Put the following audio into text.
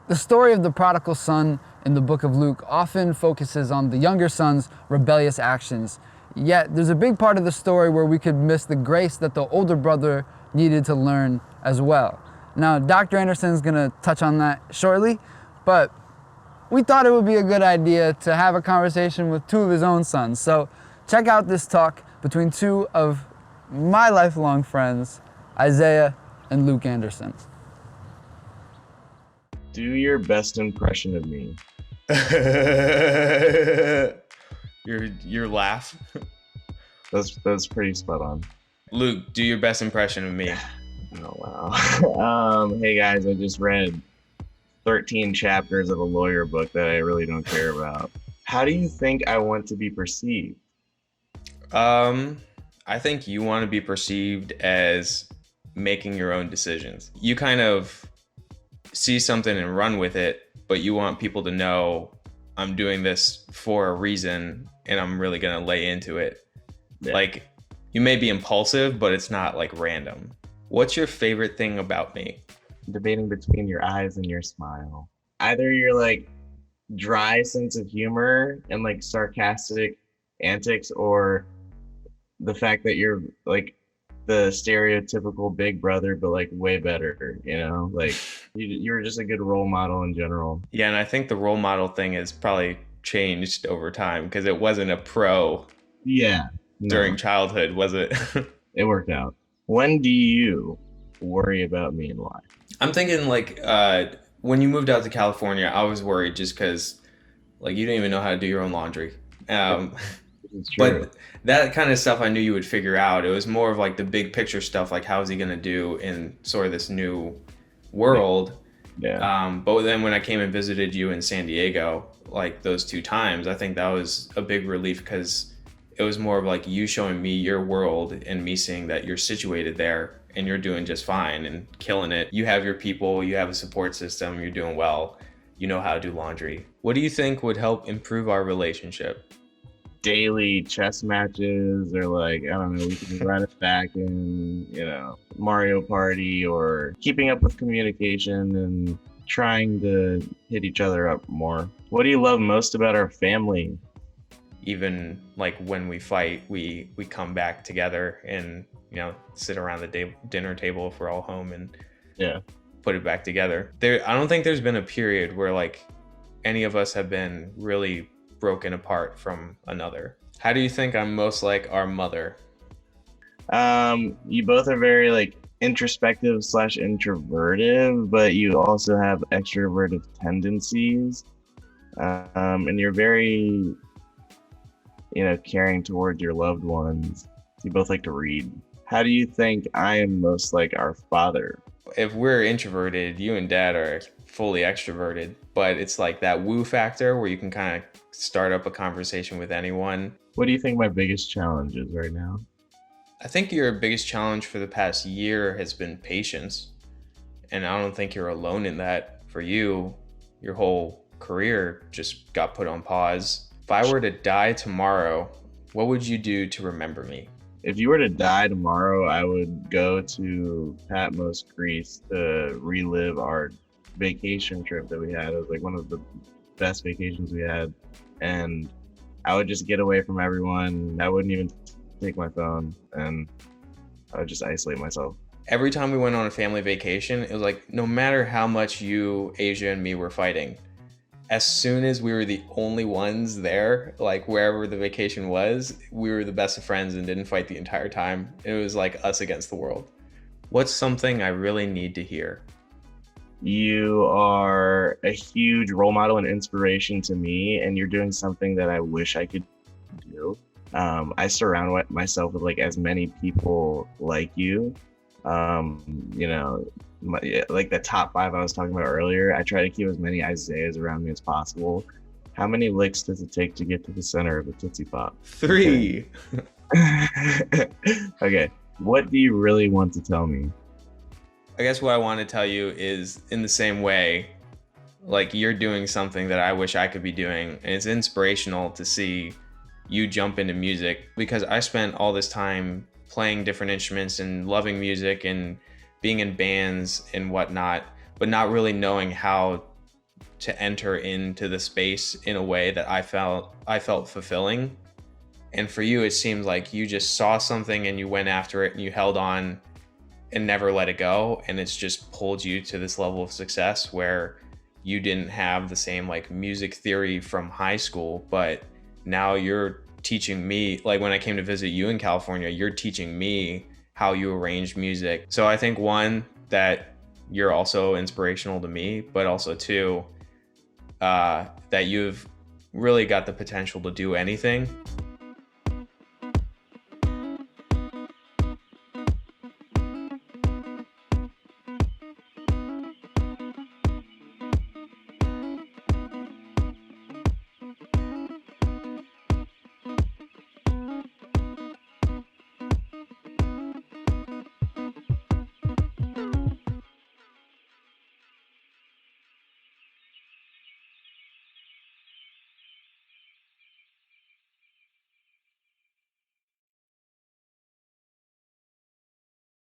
The story of the prodigal son in the book of Luke often focuses on the younger son's rebellious actions. Yet there's a big part of the story where we could miss the grace that the older brother needed to learn as well. Now, Dr. Anderson is going to touch on that shortly, but we thought it would be a good idea to have a conversation with two of his own sons. So check out this talk between two of my lifelong friends, Isaiah and Luke Anderson. Do your best impression of me. Your laugh. That's pretty spot on. Luke, do your best impression of me. Oh wow. Hey guys, I just read 13 chapters of a lawyer book that I really don't care about. How do you think I want to be perceived? I think you want to be perceived as making your own decisions. You kind of see something and run with it, but you want people to know I'm doing this for a reason and I'm really going to lay into it. Yeah. Like, you may be impulsive, but it's not like random. What's your favorite thing about me? Debating between your eyes and your smile. Either your like dry sense of humor and like sarcastic antics, or the fact that you're like the stereotypical big brother, but like way better, you know, like you're just a good role model in general. Yeah. And I think the role model thing has probably changed over time because it wasn't a pro during childhood, was it? It worked out. When do you worry about me and why? I'm thinking like when you moved out to California, I was worried just because like you didn't even know how to do your own laundry. But that kind of stuff I knew you would figure out. It was more of like the big picture stuff, like how is he going to do in sort of this new world. Yeah. But then when I came and visited you in San Diego, like those 2 times, I think that was a big relief because it was more of like you showing me your world and me seeing that you're situated there and you're doing just fine and killing it. You have your people, you have a support system, you're doing well, you know how to do laundry. What do you think would help improve our relationship? Daily chess matches, or like, I don't know, we can run it back in, you know, Mario Party, or keeping up with communication and trying to hit each other up more. What do you love most about our family? Even like when we fight, we come back together and, you know, sit around the dinner table if we're all home and put it back together. I don't think there's been a period where like any of us have been really broken apart from another. How do you think I'm most like our mother? You both are very like introspective / introverted, but you also have extroverted tendencies. And you're very, you know, caring towards your loved ones. You both like to read. How do you think I am most like our father? If we're introverted, you and Dad are fully extroverted, but it's like that woo factor where you can kind of start up a conversation with anyone. What do you think my biggest challenge is right now? I think your biggest challenge for the past year has been patience. And I don't think you're alone in that. For you, your whole career just got put on pause. If I were to die tomorrow, what would you do to remember me? If you were to die tomorrow, I would go to Patmos, Greece to relive our vacation trip that we had. It was like one of the best vacations we had. And I would just get away from everyone. I wouldn't even take my phone, and I would just isolate myself. Every time we went on a family vacation, it was like, no matter how much you, Asia, and me were fighting, as soon as we were the only ones there, like wherever the vacation was, we were the best of friends and didn't fight the entire time. It was like us against the world. What's something I really need to hear? You are a huge role model and inspiration to me, and you're doing something that I wish I could do. I surround myself with like as many people like you. You know, like the top 5 I was talking about earlier, I try to keep as many Isaiahs around me as possible. How many licks does it take to get to the center of a Tootsie Pop? 3. Okay, what do you really want to tell me? I guess what I want to tell you is, in the same way, like you're doing something that I wish I could be doing, and it's inspirational to see you jump into music, because I spent all this time playing different instruments and loving music and being in bands and whatnot, but not really knowing how to enter into the space in a way that I felt fulfilling. And for you, it seemed like you just saw something and you went after it and you held on and never let it go. And it's just pulled you to this level of success where you didn't have the same like music theory from high school, but now you're teaching me, like when I came to visit you in California, you're teaching me how you arrange music. So I think one, that you're also inspirational to me, but also two, that you've really got the potential to do anything.